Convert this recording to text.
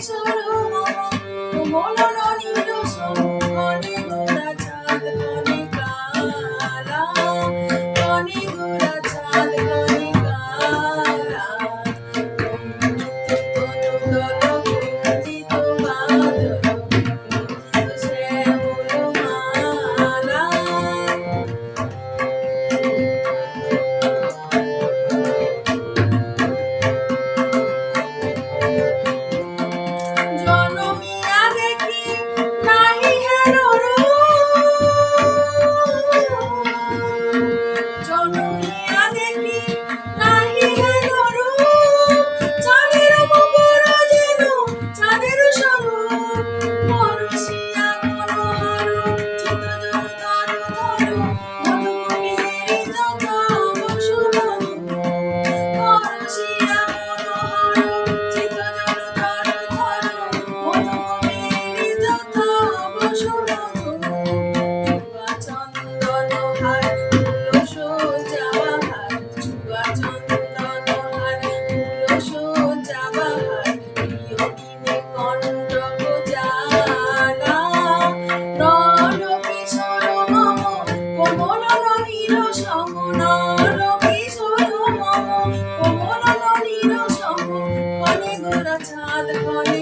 কিশোর মম কোমল নীল ঘনে ঘোরা চাঁদ ঘনে কালা ঘনে ঘোরা চাঁদ ঘনে কালা কুঞ্চিত বাদল কুঞ্চিত শ্যামল মালা জনমিয়া দেখি নাহি হের রূপ জনমিয়া দেখি নাহি হের রূপ চাঁদের মকর যেন চাঁদের স্বরূপ পরশিয়া মনোহর চিত জল ধর ধর মধুকবির যত বসুমধু পরশিয়া মনোহর চিত জল ধর ধর মধুকবির যত বসুমধু চুয়া চন্দন হার ফুল সোজা বাহার চুয়া চন্দন হার ফুল সোজা বাহার প্রিয়দিনে কণ্টক জ্বালা নর কিশোর মম কোমল নীল সম নর কিশোর মম কোমল নীল সম ঘনে ঘোরা চাঁদ ঘনে